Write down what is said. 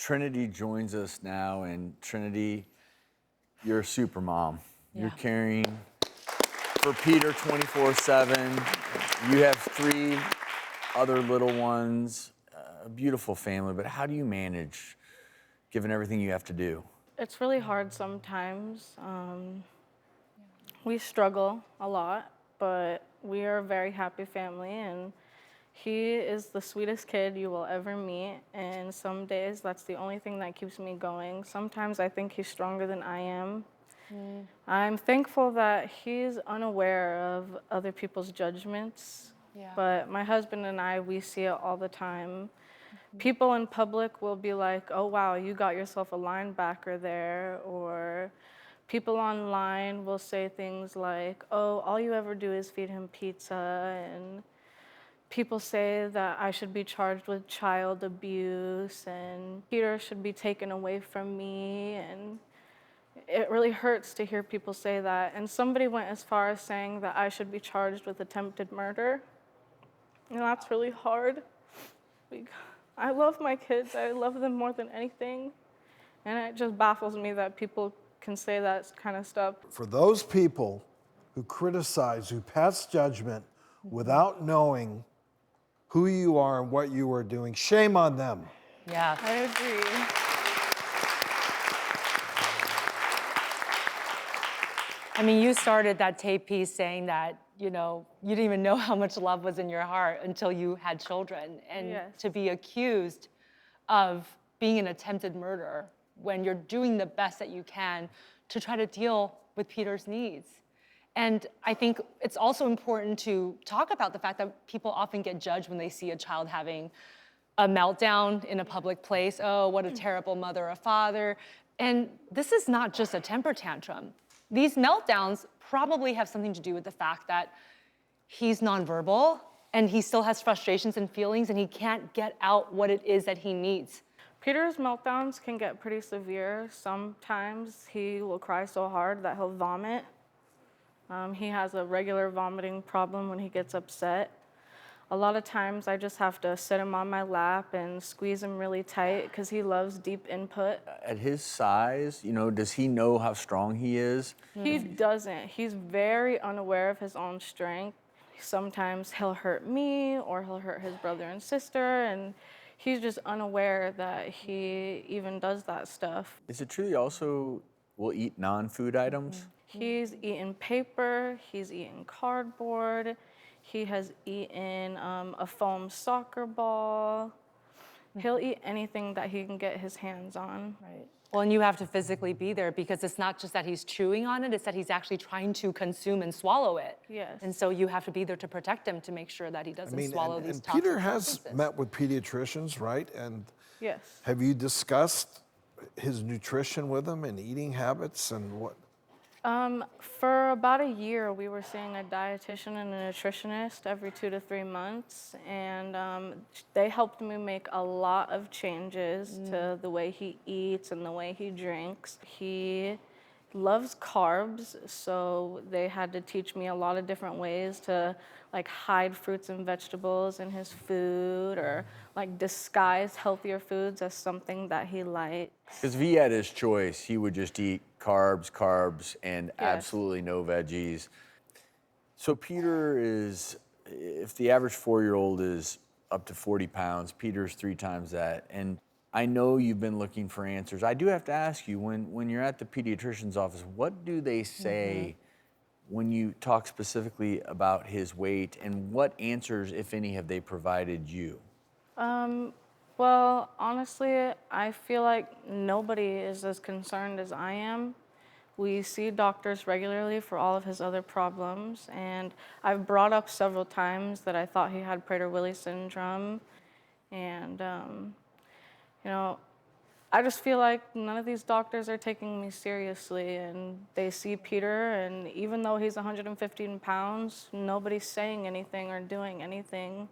Trinity joins us now, and Trinity, you're a super mom. Yeah. You're caring for Peter 24/7. You have 3 other little ones, a beautiful family, but how do you manage given everything you have to do? It's really hard sometimes. We struggle a lot, but we are a very happy family, and he is the sweetest kid you will ever meet, and some days that's the only thing that keeps me going. Sometimes I think he's stronger than I am. I'm thankful that he's unaware of other people's judgments, but my husband and I, we see it all the time. People in public will be like, oh wow, you got yourself a linebacker there, or people online will say things like, oh, all you ever do is feed him pizza, and people say that I should be charged with child abuse and Peter should be taken away from me, and it really hurts to hear people say that. And somebody went as far as saying that I should be charged with attempted murder, and that's really hard. I love my kids, I love them more than anything, and it just baffles me that people can say that kind of stuff. For those people who criticize, who pass judgment without knowing who you are and what you are doing, shame on them. Yeah. I agree. I mean, you started that tape piece saying that, you didn't even know how much love was in your heart until you had children. And Yes. to be accused of being an attempted murder when you're doing the best that you can to try to deal with Peter's needs. And I think it's also important to talk about the fact that people often get judged when they see a child having a meltdown in a public place. Oh, what a terrible mother or father. And this is not just a temper tantrum. These meltdowns probably have something to do with the fact that he's nonverbal and he still has frustrations and feelings and he can't get out what it is that he needs. Peter's meltdowns can get pretty severe. Sometimes he will cry so hard that he'll vomit. He has a regular vomiting problem when he gets upset. A lot of times I just have to sit him on my lap and squeeze him really tight because he loves deep input. At his size, does he know how strong he is? He doesn't. He's very unaware of his own strength. Sometimes he'll hurt me or he'll hurt his brother and sister, and he's just unaware that he even does that stuff. Is it true he also will eat non-food items? He's eaten paper, he's eaten cardboard, he has eaten a foam soccer ball. He'll eat anything that he can get his hands on. Right. Well, and you have to physically be there because it's not just that he's chewing on it, it's that he's actually trying to consume and swallow it. Yes. And so you have to be there to protect him to make sure that he doesn't swallow these and toxic Peter has substances. met with pediatricians, right? And Yes. have you discussed his nutrition with him and eating habits and what? For about a year, we were seeing a dietitian and a nutritionist every 2 to 3 months, and they helped me make a lot of changes to the way he eats and the way he drinks. He loves carbs, so they had to teach me a lot of different ways to hide fruits and vegetables in his food, or disguise healthier foods as something that he likes. Because if he had his choice, he would just eat carbs, and absolutely no veggies. So Peter is, if the average 4-year-old is up to 40 pounds, Peter's 3 times that. And I know you've been looking for answers. I do have to ask you, when you're at the pediatrician's office, what do they say when you talk specifically about his weight, and what answers, if any, have they provided you? Well, honestly, I feel like nobody is as concerned as I am. We see doctors regularly for all of his other problems, and I've brought up several times that I thought he had Prader-Willi syndrome, and I just feel like none of these doctors are taking me seriously, and they see Peter, and even though he's 115 pounds, nobody's saying anything or doing anything.